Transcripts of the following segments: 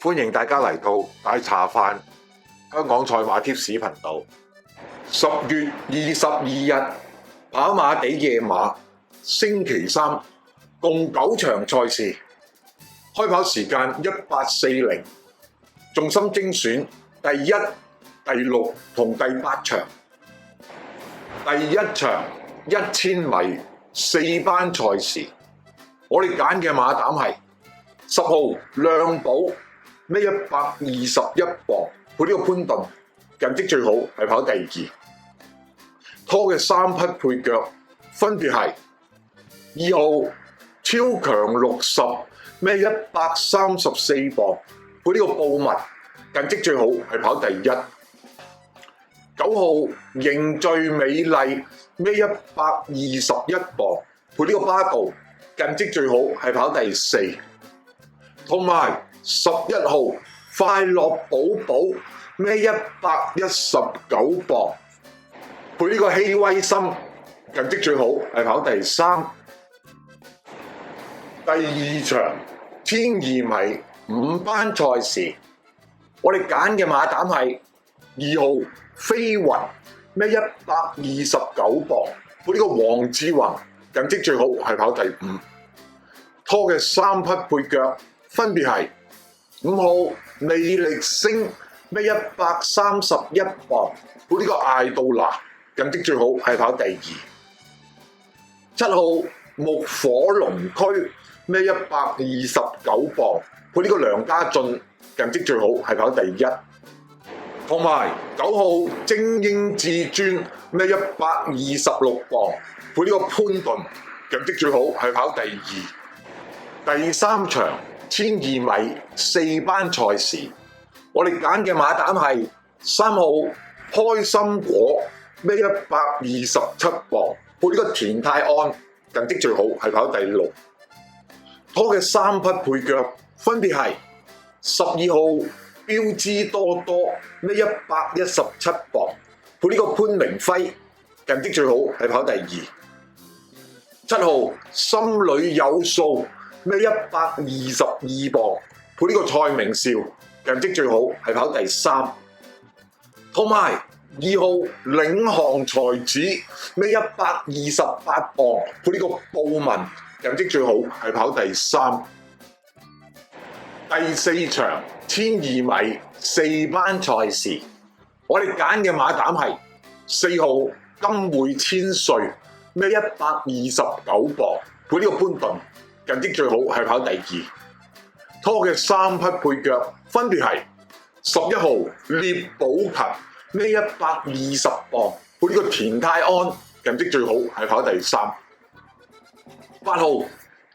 歡迎大家嚟到大茶飯香港賽馬貼士頻道。10月22日跑馬地夜馬星期三共9場賽事，開跑時間1840，重心精選第1、第6同第8場。第1場1000米4班賽事，我哋揀嘅馬膽係10號亮寶，孭121磅，配呢個潘頓，近績最好係跑第2。拖嘅3匹配腳分別係2號超強60，孭134磅，配呢個布物，近績最好係跑第1。9號凝聚美麗，孭121磅，配呢個巴道，近績最好係跑第4。同埋11號快樂寶寶，孭119磅，配呢個希威森，近績最好係跑第3。第2場1002米5班賽事，我哋揀嘅馬膽係2號飛雲，孭129磅，配呢個黃志宏，近績最好係跑第5。拖嘅3匹配腳分別係5號魅力星，孭131磅，配呢個艾杜娜，近績最好係跑第2。7號木火龍區，孭129磅，配呢個梁家俊，近績最好係跑第1。同埋9號精英至尊，孭126磅，配呢個潘頓，近績最好係跑第2。第3場1002米4班賽事，我哋揀嘅馬膽係3號開心果，孭127磅，配呢個田泰安，近績最好係跑第6。拖嘅3匹配腳分別係12號標之多多，孭117磅，配呢個潘明輝，近績最好係跑第2。7號心裏有數，孭122磅，配呢個蔡明少，近績最好係跑第3。同埋2號領航才子，孭128磅，配呢個布文，近績最好係跑第3。第4場1002米4班賽事，我哋揀嘅馬膽係4號金匯千歲，孭129磅，配呢個潘頓，近績最好係跑第2。拖嘅3匹配腳分別係11號獵寶勤，孭120磅，配呢個田泰安，近績最好係跑第3。8號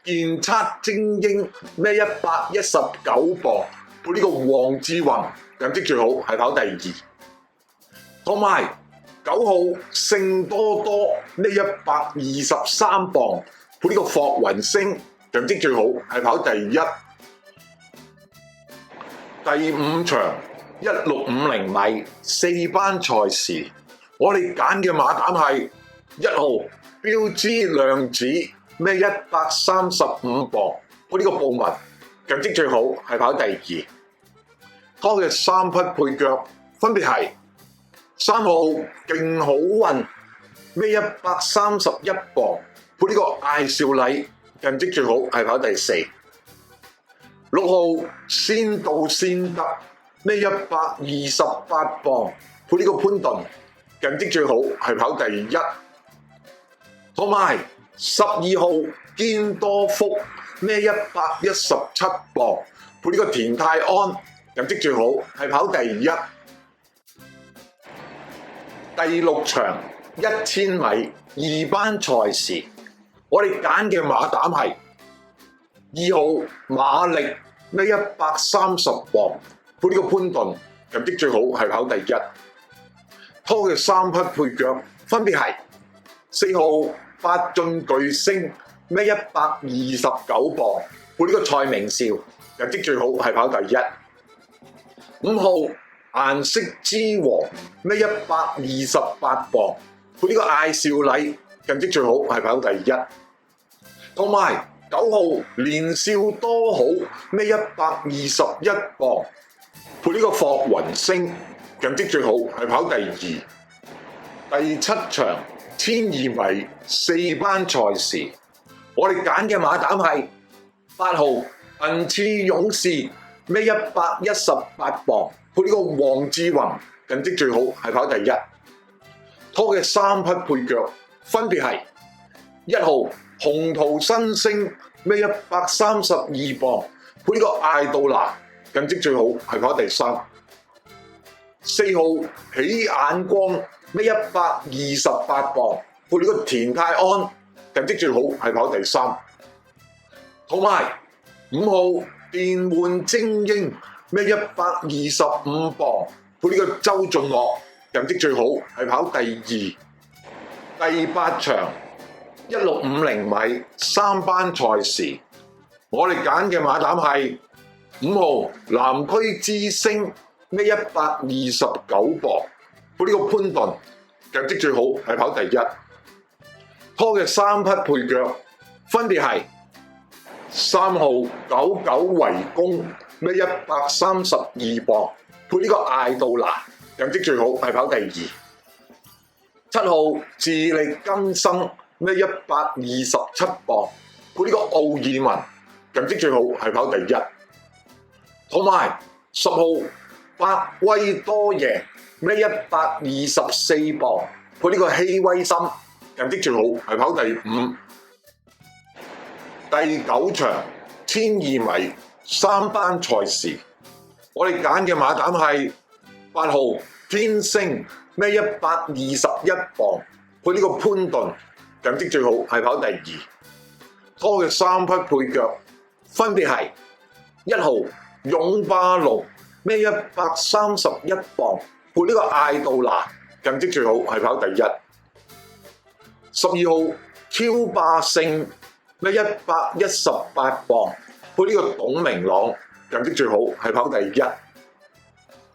健測精英，孭119磅，配呢個黃志宏，近績最好係跑第2。同埋9號聖多多，孭123磅，配呢個霍雲星，近績最好係跑第1。第5場1650米4班賽事，我哋揀嘅馬膽係1號標之亮子，孭135磅，配呢個布文，近績最好係跑第2。拖嘅3匹配腳分別係3號勁好運，孭131磅，配呢個艾少禮，近績最好係跑第4。6號先到先得，孭128磅，配呢個潘頓，近績最好係跑第1。同埋12號堅多福，孭117磅，配呢個田泰安，近績最好係跑第1。第6場1000米2班賽事，我哋揀嘅馬膽係2號馬力，孭130磅，配呢個潘頓，近績最好係跑第1。拖嘅3匹配腳分別係4號八進巨星，孭129磅，配呢個蔡明少，近績最好係跑第1。5號顏色之王，孭128磅，配呢個艾少禮，近績最好係跑第1。同埋9號年少多好，咩121磅，配呢個霍雲星，成績最好係跑第2。第7場1200米4班賽事，我哋揀嘅馬膽係8號銀翅勇士，咩118磅，配呢個黃志雲，成績最好係跑第1。拖嘅3匹配腳分別係1號鴻圖新星，咩132磅，配呢個艾杜拿，成績最好係跑第3。4號起眼光，咩128磅，配呢個田泰安，成績最好係跑第3。同埋5號電玩精英，咩125磅，配呢個周俊樂，成績最好係跑第2。第8場1650米3班賽事，我哋揀嘅馬膽係5號南區之星，咩129磅，配呢個潘頓，成績最好係跑第1。拖嘅3匹配腳分別係3號99圍攻，咩132磅，配呢個艾杜拿，成績最好係跑第2。7號自力更生，咩127磅，配呢個奧爾文，成績最好係跑第1。同埋10號百威多贏，咩124磅，配呢個希威森，成績最好係跑第5。第9場1200米3班賽事，我哋揀嘅馬膽係8號天星，咩121磅，配呢個潘頓，成績最好係跑第2。拖嘅3匹配腳分別係1號勇霸龍，咩131磅，配呢個艾杜拿，成績最好係跑第1。12號超霸勝，咩118磅，配呢個董明朗，成績最好係跑第1。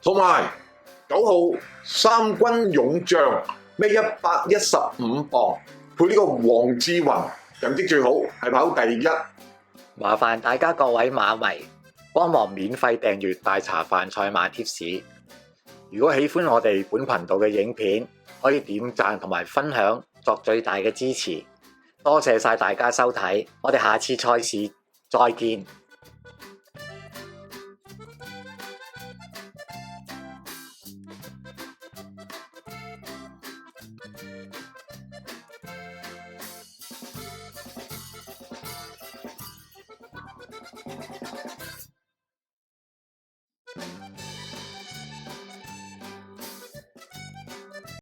同埋9號三軍勇將，咩115磅，配呢個黃志雲，成績最好係跑第1。麻煩大家各位馬迷幫忙免費訂閱大茶飯賽馬貼士。如果喜歡我哋本頻道嘅影片，可以點讚同埋分享作最大嘅支持。多謝晒大家收睇，我哋下次賽事再見。